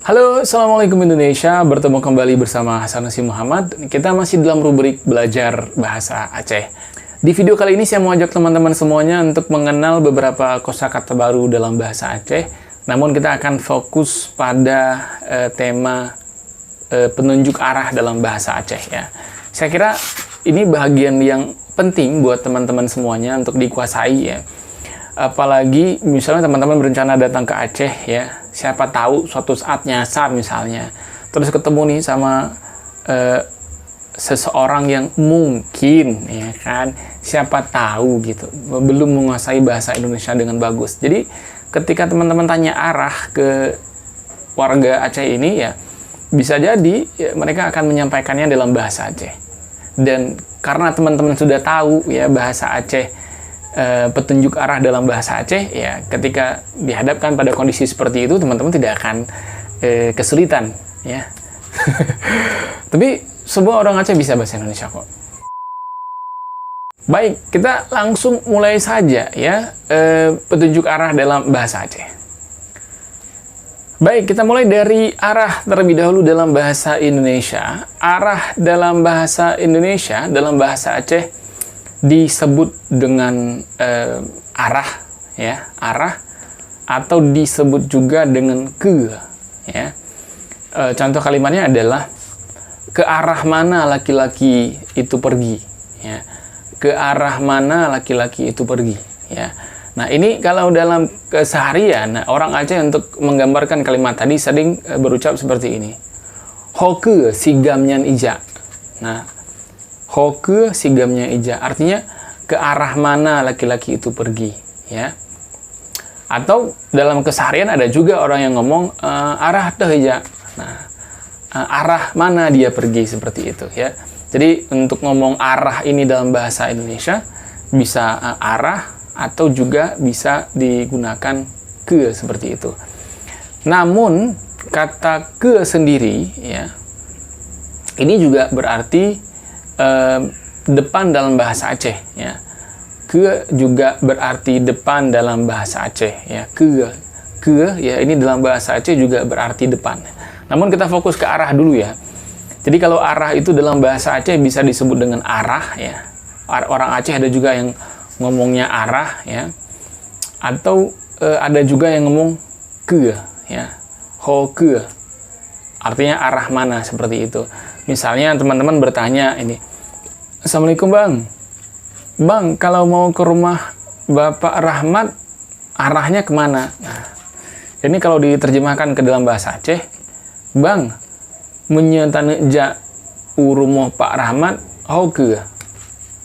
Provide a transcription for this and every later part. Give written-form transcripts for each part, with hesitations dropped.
Halo, Assalamualaikum Indonesia. Bertemu kembali bersama Hasanusi Muhammad. Kita masih dalam rubrik belajar bahasa Aceh. Di video kali ini saya mau ajak teman-teman semuanya untuk mengenal beberapa kosakata baru dalam bahasa Aceh. Namun kita akan fokus pada tema penunjuk arah dalam bahasa Aceh ya. Saya kira ini bagian yang penting buat teman-teman semuanya untuk dikuasai ya. Apalagi misalnya teman-teman berencana datang ke Aceh ya, siapa tahu suatu saat nyasar misalnya, terus ketemu nih sama seseorang yang mungkin ya kan, siapa tahu gitu, belum menguasai bahasa Indonesia dengan bagus. Jadi ketika teman-teman tanya arah ke warga Aceh ini ya, bisa jadi ya, mereka akan menyampaikannya dalam bahasa Aceh. Dan karena teman-teman sudah tahu ya bahasa Aceh, petunjuk arah dalam bahasa Aceh ya, ketika dihadapkan pada kondisi seperti itu teman-teman tidak akan kesulitan ya. Tapi semua orang Aceh bisa bahasa Indonesia kok. Baik, kita langsung mulai saja ya, petunjuk arah dalam bahasa Aceh. Baik, kita mulai dari arah terlebih dahulu dalam bahasa Indonesia. Arah dalam bahasa Indonesia, dalam bahasa Aceh disebut dengan arah ya, arah, atau disebut juga dengan ke ya. Contoh kalimatnya adalah ke arah mana laki-laki itu pergi ya, ke arah mana laki-laki itu pergi ya. Nah ini kalau dalam keseharian orang Aceh untuk menggambarkan kalimat tadi sering berucap seperti ini, hoke sigamnyan ija. Nah hoke sigamnya ija artinya ke arah mana laki-laki itu pergi ya. Atau dalam keseharian ada juga orang yang ngomong arah teh ija. Nah arah mana dia pergi, seperti itu ya. Jadi untuk ngomong arah ini dalam bahasa Indonesia bisa arah atau juga bisa digunakan ke, seperti itu. Namun kata ke sendiri ya, ini juga berarti depan dalam bahasa Aceh ya. Ke juga berarti depan dalam bahasa Aceh ya. Ke ya, ini dalam bahasa Aceh juga berarti depan. Namun kita fokus ke arah dulu ya. Jadi kalau arah itu dalam bahasa Aceh bisa disebut dengan arah ya. Orang Aceh ada juga yang ngomongnya arah ya. Atau ada juga yang ngomong ke ya. Ho ke. Artinya arah mana, seperti itu. Misalnya teman-teman bertanya ini, Assalamualaikum bang, bang kalau mau ke rumah Bapak Rahmat arahnya kemana? Nah, ini kalau diterjemahkan ke dalam bahasa Aceh, bang menyetaneja rumah Pak Rahmat hoke.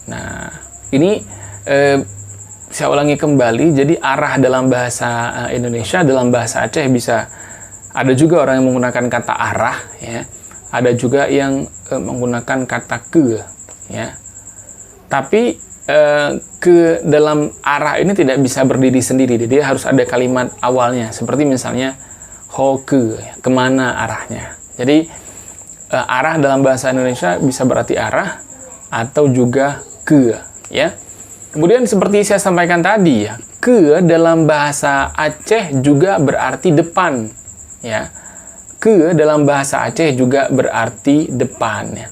Nah ini saya ulangi kembali, jadi arah dalam bahasa Indonesia, dalam bahasa Aceh bisa ada juga orang yang menggunakan kata arah ya. Ada juga yang menggunakan kata ke ya. Tapi ke dalam arah ini tidak bisa berdiri sendiri. Jadi harus ada kalimat awalnya. Seperti misalnya ho ke, kemana arahnya. Jadi arah dalam bahasa Indonesia bisa berarti arah atau juga ke ya. Kemudian seperti saya sampaikan tadi ya, ke dalam bahasa Aceh juga berarti depan ya. Ke dalam bahasa Aceh juga berarti depan ya.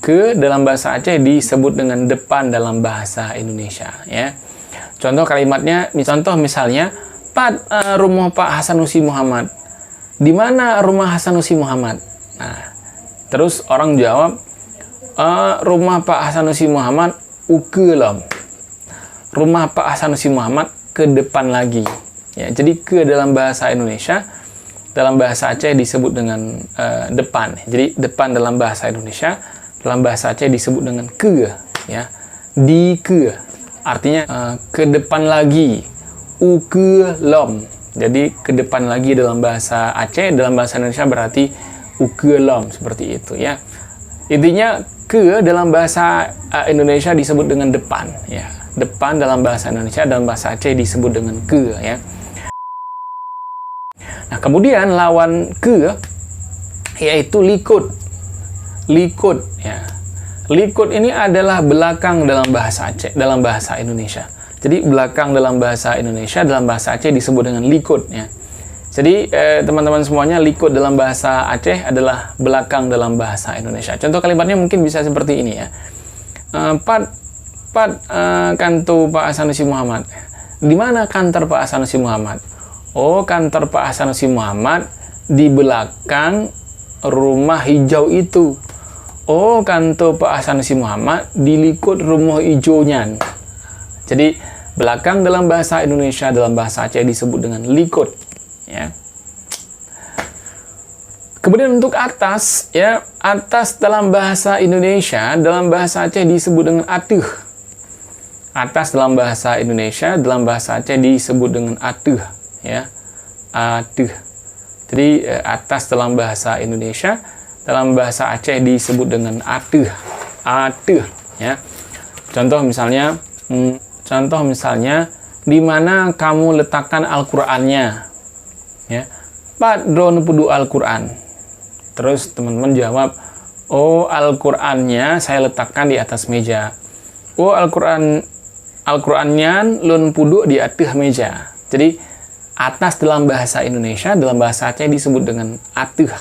Ke dalam bahasa Aceh disebut dengan depan dalam bahasa Indonesia ya. Contoh kalimatnya, contoh misalnya, rumah Pak Hasanusi Muhammad. Di mana rumah Hasanusi Muhammad? Nah, terus orang jawab, rumah Pak Hasanusi Muhammad ukelam. Rumah Pak Hasanusi Muhammad ke depan lagi ya. Jadi ke dalam bahasa Indonesia, dalam bahasa Aceh disebut dengan depan. Jadi depan dalam bahasa Indonesia, dalam bahasa Aceh disebut dengan ke ya. Di ke artinya ke depan lagi. Ukelom. Jadi ke depan lagi dalam bahasa Aceh, dalam bahasa Indonesia berarti ukelom, seperti itu ya. Intinya ke dalam bahasa Indonesia disebut dengan depan ya. Depan dalam bahasa Indonesia, dalam bahasa Aceh disebut dengan ke ya. Nah, kemudian lawan ke yaitu likut. Likut ya. Likut ini adalah belakang dalam bahasa Aceh, dalam bahasa Indonesia. Jadi belakang dalam bahasa Indonesia, dalam bahasa Aceh disebut dengan likut ya. Jadi teman-teman semuanya, likut dalam bahasa Aceh adalah belakang dalam bahasa Indonesia. Contoh kalimatnya mungkin bisa seperti ini ya. Kantor Pak Sanusi Muhammad. Di mana kantor Pak Sanusi Muhammad? Oh, kantor Pak Sanusi Muhammad di belakang rumah hijau itu. Oh, kantor Pak Sanusi Muhammad di likut rumah hijaunya. Jadi belakang dalam bahasa Indonesia, dalam bahasa Aceh disebut dengan likut. Ya. Kemudian untuk atas, ya, atas dalam bahasa Indonesia, dalam bahasa Aceh disebut dengan atuh. Atas dalam bahasa Indonesia, dalam bahasa Aceh disebut dengan atuh, ya, atuh. Jadi atas dalam bahasa Indonesia, dalam bahasa Aceh disebut dengan atuh, atuh, ya. Contoh misalnya, di mana kamu letakkan Al-Qur'annya? Ya, Pak drone pudu Al-Quran. Terus teman-teman jawab, oh, Al-Qurannya saya letakkan di atas meja. Oh, Al-Qurannya lun pudu di atas meja. Jadi atas dalam bahasa Indonesia, dalam bahasa Aceh disebut dengan atuh.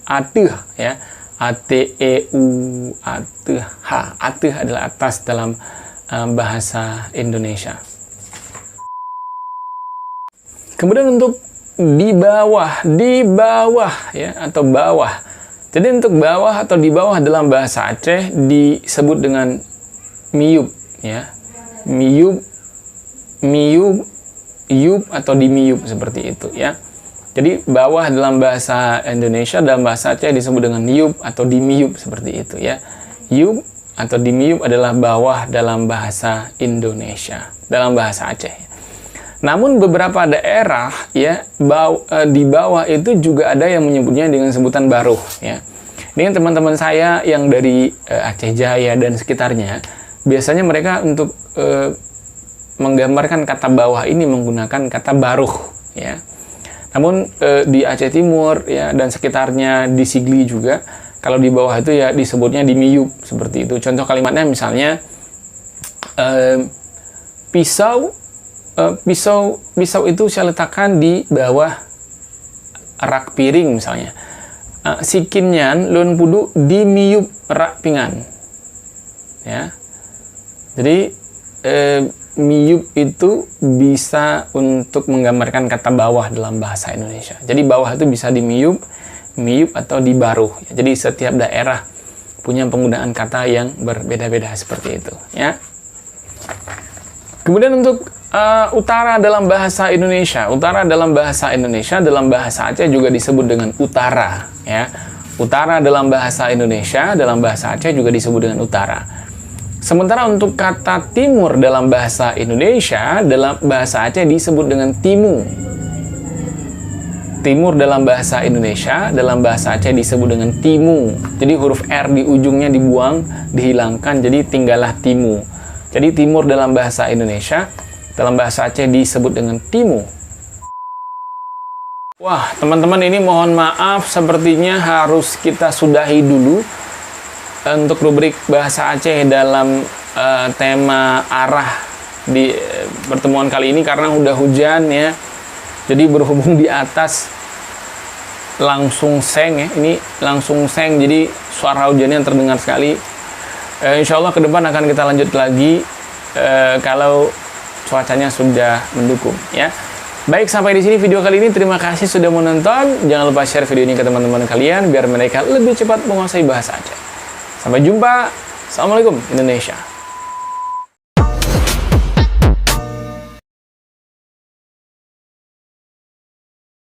Atuh, ya, A-T-E-U, atuh, ha. Atuh adalah atas dalam bahasa Indonesia. Kemudian untuk di bawah ya, atau bawah. Jadi untuk bawah atau di bawah dalam bahasa Aceh disebut dengan miyub, ya. Miyub, yub atau dimiyub seperti itu, ya. Jadi bawah dalam bahasa Indonesia, dalam bahasa Aceh disebut dengan yub atau dimiyub seperti itu, ya. Yub atau dimiyub adalah bawah dalam bahasa Indonesia, dalam bahasa Aceh. Namun beberapa daerah, ya, di bawah itu juga ada yang menyebutnya dengan sebutan baruh, ya. Ini teman-teman saya yang dari Aceh Jaya dan sekitarnya, biasanya mereka untuk menggambarkan kata bawah ini menggunakan kata baruh, ya. Namun di Aceh Timur, ya, dan sekitarnya, di Sigli juga, kalau di bawah itu ya disebutnya dimiyub seperti itu. Contoh kalimatnya misalnya pisau itu saya letakkan di bawah rak piring misalnya. Sikinnya lun pudu di miyub rak pingan. Ya. Jadi miyub itu bisa untuk menggambarkan kata bawah dalam bahasa Indonesia. Jadi bawah itu bisa di miyub atau di baruh. Jadi setiap daerah punya penggunaan kata yang berbeda-beda seperti itu, ya. Kemudian untuk utara dalam bahasa Indonesia, dalam bahasa Aceh juga disebut dengan utara, ya. Utara dalam bahasa Indonesia, dalam bahasa Aceh juga disebut dengan utara. Sementara untuk kata timur dalam bahasa Indonesia, dalam bahasa Aceh disebut dengan timu. Timur dalam bahasa Indonesia, dalam bahasa Aceh disebut dengan timu. Jadi huruf R di ujungnya dibuang, dihilangkan, jadi tinggallah timu. Jadi timur dalam bahasa Indonesia, dalam bahasa Aceh disebut dengan timu. Wah, teman-teman, ini mohon maaf, sepertinya harus kita sudahi dulu untuk rubrik bahasa Aceh dalam tema arah di pertemuan kali ini, karena udah hujan, ya. Jadi berhubung di atas langsung seng, ya, ini langsung seng, jadi suara hujannya terdengar sekali. Insya Allah ke depan akan kita lanjut lagi kalau cuacanya sudah mendukung, ya. Baik, sampai di sini video kali ini. Terima kasih sudah menonton. Jangan lupa share video ini ke teman-teman kalian biar mereka lebih cepat menguasai bahasa Aceh. Sampai jumpa. Assalamualaikum Indonesia.